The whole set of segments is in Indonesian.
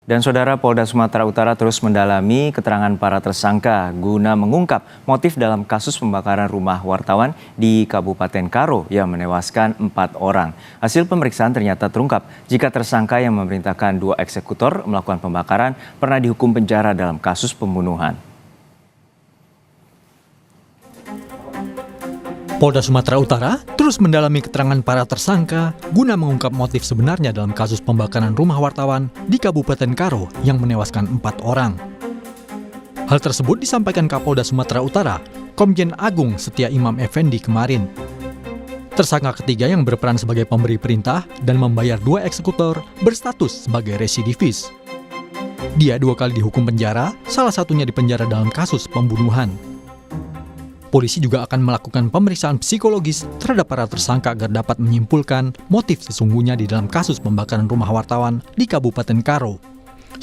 Dan Saudara, Polda Sumatera Utara terus mendalami keterangan para tersangka guna mengungkap motif dalam kasus pembakaran rumah wartawan di Kabupaten Karo yang menewaskan 4 orang. Hasil pemeriksaan ternyata terungkap jika tersangka yang memerintahkan 2 eksekutor melakukan pembakaran pernah dihukum penjara dalam kasus pembunuhan. Polda Sumatera Utara terus mendalami keterangan para tersangka guna mengungkap motif sebenarnya dalam kasus pembakaran rumah wartawan di Kabupaten Karo yang menewaskan 4 orang. Hal tersebut disampaikan Kapolda Sumatera Utara, Komjen Agung Setia Imam Effendi kemarin. Tersangka ketiga yang berperan sebagai pemberi perintah dan membayar 2 eksekutor berstatus sebagai residivis. Dia 2 kali dihukum penjara, salah satunya dipenjara dalam kasus pembunuhan. Polisi juga akan melakukan pemeriksaan psikologis terhadap para tersangka agar dapat menyimpulkan motif sesungguhnya di dalam kasus pembakaran rumah wartawan di Kabupaten Karo.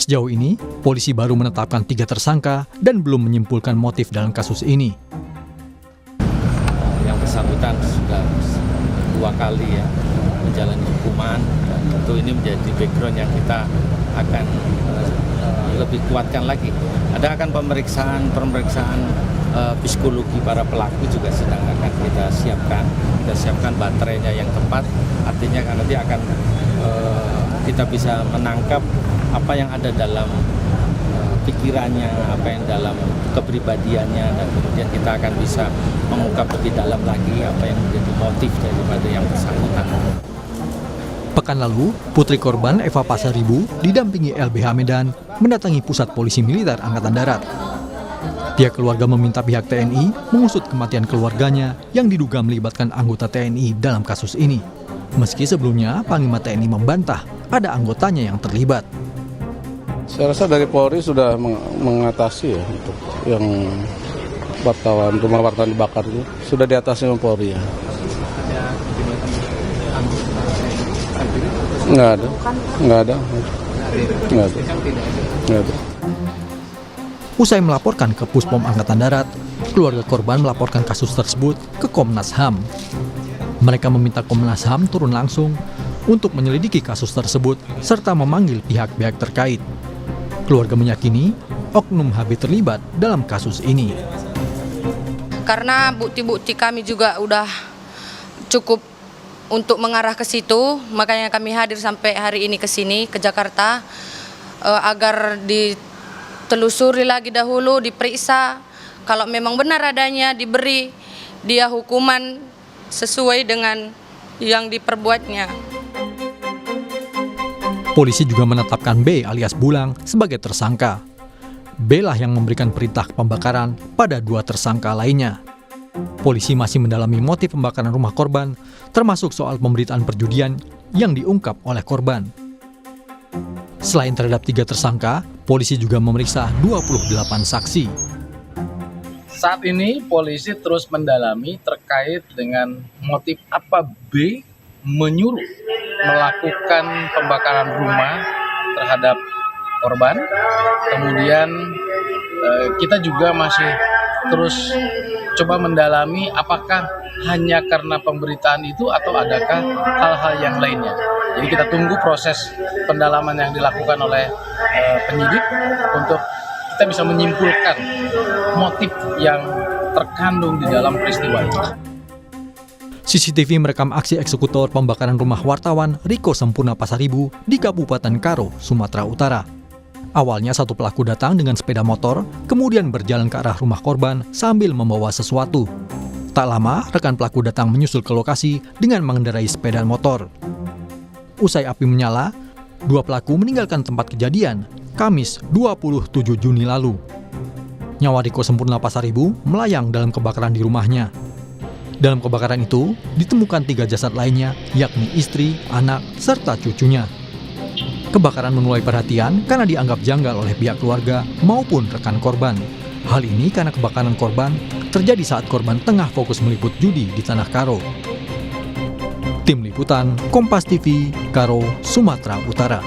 Sejauh ini, polisi baru menetapkan 3 tersangka dan belum menyimpulkan motif dalam kasus ini. Yang bersangkutan sudah 2 kali ya menjalani hukuman, dan tentu ini menjadi background yang kita akan lebih kuatkan lagi. Ada akan pemeriksaan psikologi para pelaku juga sedang akan kita siapkan baterainya yang tepat, artinya nanti akan kita bisa menangkap apa yang ada dalam pikirannya, apa yang dalam kepribadiannya, dan kemudian kita akan bisa mengungkap lebih dalam lagi apa yang menjadi motif daripada yang bersangkutan. Pekan lalu, putri korban Eva Pasaribu didampingi LBH Medan mendatangi Pusat Polisi Militer Angkatan Darat. Pihak keluarga meminta pihak TNI mengusut kematian keluarganya yang diduga melibatkan anggota TNI dalam kasus ini. Meski sebelumnya Panglima TNI membantah ada anggotanya yang terlibat. Saya rasa dari Polri sudah mengatasi ya untuk yang rumah wartawan dibakar itu sudah diatasi oleh Polri ya. Nggak ada. Usai melaporkan ke Puspom Angkatan Darat, keluarga korban melaporkan kasus tersebut ke Komnas HAM. Mereka meminta Komnas HAM turun langsung untuk menyelidiki kasus tersebut serta memanggil pihak-pihak terkait. Keluarga meyakini oknum HB terlibat dalam kasus ini. Karena bukti-bukti kami juga udah cukup untuk mengarah ke situ, makanya kami hadir sampai hari ini ke sini, ke Jakarta, agar ditelusuri lagi dahulu, diperiksa. Kalau memang benar adanya, diberi dia hukuman sesuai dengan yang diperbuatnya. Polisi juga menetapkan B alias Bulang sebagai tersangka. B lah yang memberikan perintah pembakaran pada 2 tersangka lainnya. Polisi masih mendalami motif pembakaran rumah korban, termasuk soal pemberitaan perjudian yang diungkap oleh korban. Selain terhadap 3 tersangka, polisi juga memeriksa 28 saksi. Saat ini polisi terus mendalami terkait dengan motif apa B menyuruh melakukan pembakaran rumah terhadap korban. Kemudian kita juga masih terus coba mendalami apakah hanya karena pemberitaan itu atau adakah hal-hal yang lainnya. Jadi kita tunggu proses pendalaman yang dilakukan oleh penyidik untuk kita bisa menyimpulkan motif yang terkandung di dalam peristiwa ini. CCTV merekam aksi eksekutor pembakaran rumah wartawan Riko Sempurna Pasaribu di Kabupaten Karo, Sumatera Utara. Awalnya 1 pelaku datang dengan sepeda motor, kemudian berjalan ke arah rumah korban sambil membawa sesuatu. Tak lama, rekan pelaku datang menyusul ke lokasi dengan mengendarai sepeda motor. Usai api menyala, 2 pelaku meninggalkan tempat kejadian, Kamis 27 Juni lalu. Nyawa Riko Sempurna Pasaribu melayang dalam kebakaran di rumahnya. Dalam kebakaran itu, ditemukan 3 jasad lainnya, yakni istri, anak, serta cucunya. Kebakaran menuai perhatian karena dianggap janggal oleh pihak keluarga maupun rekan korban. Hal ini karena kebakaran korban terjadi saat korban tengah fokus meliput judi di Tanah Karo. Tim Liputan, Kompas TV, Karo, Sumatera Utara.